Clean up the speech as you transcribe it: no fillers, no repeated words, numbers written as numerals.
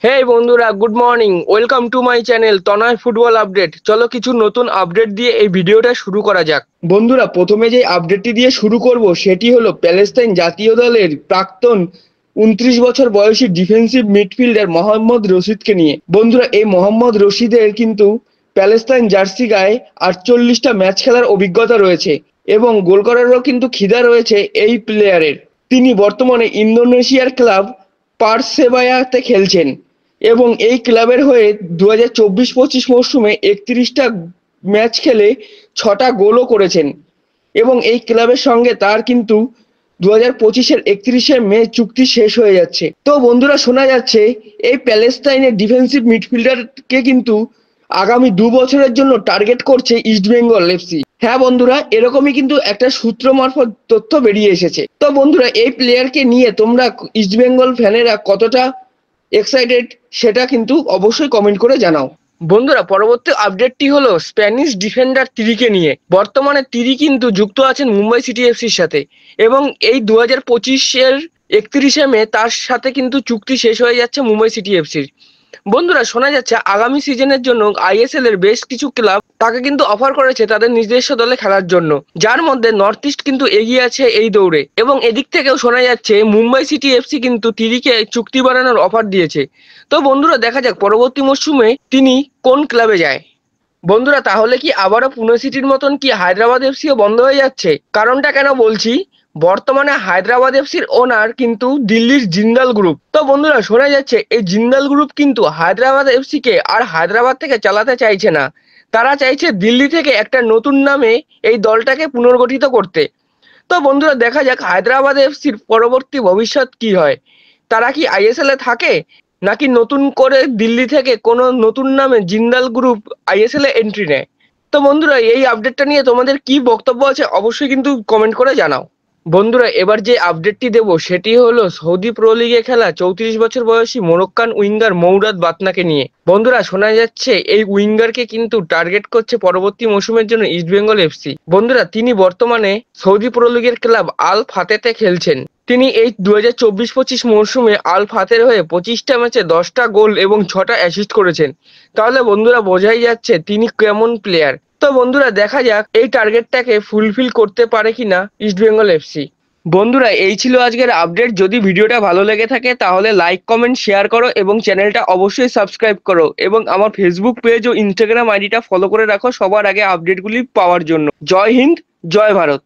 হেই বন্ধুরা, good morning. Welcome to my channel Tanay football update. চলো কিছু নতুন আপডেট দিয়ে এই ভিডিওটা শুরু করা যাক। বন্ধুরা, প্রথমে যে আপডেটটি দিয়ে শুরু করব সেটি হলো প্যালেস্তাইন জাতীয় দলের প্রাক্তন 29 বছর বয়সী ডিফেন্সিভ মিডফিল্ডার মোহাম্মদ রশিদকে নিয়ে। বন্ধুরা, এই মোহাম্মদ রশিদের কিন্তু প্যালেস্তাইন জার্সি গায়ে 48টা ম্যাচ খেলার অভিজ্ঞতা রয়েছে এবং গোল করারও কিন্তু খিদা রয়েছে এই প্লেয়ারের। তিনি বর্তমানে ইন্দোনেশিয়ার ক্লাব পারসেবায়াতে খেলছেন এবং এই ক্লাবের হয়ে 2024-25 মরশুমে 31টা ম্যাচ খেলে 6টা গোলও করেছেন এবং এই ক্লাবের সঙ্গে তার কিন্তু 2025-এর 31শে মে চুক্তি শেষ হয়ে যাচ্ছে। তো বন্ধুরা, শোনা যাচ্ছে এই প্যালেস্তাইনের ডিফেন্সিভ মিডফিল্ডারকে কিন্তু আগামী 2 বছরের জন্য টার্গেট করছে ইস্টবেঙ্গল এফসি। হ্যাঁ বন্ধুরা, এরকমই কিন্তু একটা সূত্র মারফত তথ্য বেরিয়ে এসেছে। তো বন্ধুরা, এই প্লেয়ারকে নিয়ে তোমরা ইস্টবেঙ্গল ফ্যানেরা কতটা এক্সাইটেড সেটা কিন্তু অবশ্যই কমেন্ট করে জানাও। বন্ধুরা, পরবর্তী আপডেটটি হলো স্প্যানিশ ডিফেন্ডার তিরিকে নিয়ে। বর্তমানে তিরি কিন্তু যুক্ত আছেন মুম্বাই সিটি এফসির সাথে এবং এই 2025-এর 31শে মে তার সাথে কিন্তু চুক্তি শেষ হয়ে যাচ্ছে মুম্বাই সিটি এফসির। বন্ধুরা, শোনা যাচ্ছে আগামী সিজনের জন্য আইএসএল এর বেশ কিছু ক্লাব তাকে কিন্তু অফার করেছে তাদের নিজস্ব দলে খেলার জন্য, যার মধ্যে নর্থ ইস্ট কিন্তু এগিয়ে আছে এই দৌড়ে এবং এদিক থেকেও শোনা যাচ্ছে মুম্বাই সিটি এফসি কিন্তু তিরিকে চুক্তি বাড়ানোর অফার দিয়েছে। তো বন্ধুরা, দেখা যাক পরবর্তী মরশুমে তিনি কোন ক্লাবে যায়। বন্ধুরা, তাহলে কি আবারও পুনে সিটির মতন কি হায়দ্রাবাদ এফসিও বন্ধ হয়ে যাচ্ছে? কারণটা কেন বলছি, বর্তমানে হায়দ্রাবাদ এফসির ওনার কিন্তু দিল্লির জিন্দাল গ্রুপ। তো বন্ধুরা, শোনা যাচ্ছে এই জিন্দাল গ্রুপ কিন্তু হায়দ্রাবাদ এফসিকে আর হায়দ্রাবাদ থেকে চালাতে চাইছে না, তারা চাইছে দিল্লি থেকে একটা নতুন নামে এই দলটাকে পুনর্গঠিত করতে। তো বন্ধুরা, দেখা যাক হায়দ্রাবাদ এফসির পরবর্তী ভবিষ্যৎ কি হয়। তারা কি আইএসএল এ থাকে নাকি নতুন করে দিল্লি থেকে কোনো নতুন নামে জিন্দাল গ্রুপ আইএসএল এ এন্ট্রি নেয়। তো বন্ধুরা, এই আপডেটটা নিয়ে তোমাদের কি বক্তব্য আছে অবশ্যই কিন্তু কমেন্ট করে জানাও। বন্ধুরা, এবার যে আপডেটটি দেব সেটি হলো সৌদি প্রো লিগে খেলা 34 বছর বয়সী মোরক্কান উইঙ্গার মৌরাদ বাতনাকে নিয়ে। বন্ধুরা, শোনা যাচ্ছে এই উইঙ্গারকে কিন্তু টার্গেট করছে পরবর্তী মৌসুমের জন্য ইস্টবেঙ্গল এফসি। বন্ধুরা, তিনি বর্তমানে সৌদি প্রো লিগের ক্লাব আল ফাতেতে খেলছেন। তিনি এই 2024-25 মরশুমে আল ফাতের হয়ে 25টা ম্যাচে 10টা গোল এবং 6টা অ্যাসিস্ট করেছেন। তাহলে বন্ধুরা, বোঝাই যাচ্ছে তিনি কেমন প্লেয়ার। তো বন্ধুরা, দেখা যাক এই টার্গেটটাকে ফুলফিল করতে পারে কিনা ইস্টবেঙ্গল এফসি। বন্ধুরা, এই ছিল আজকের আপডেট। যদি ভিডিওটা ভালো লেগে থাকে তাহলে লাইক, কমেন্ট, শেয়ার করো এবং চ্যানেলটা অবশ্যই সাবস্ক্রাইব করো এবং আমার ফেসবুক পেজ ও ইনস্টাগ্রাম আইডিটা ফলো করে রাখো সবার আগে আপডেটগুলি পাওয়ার জন্য। জয় হিন্দ, জয় ভারত।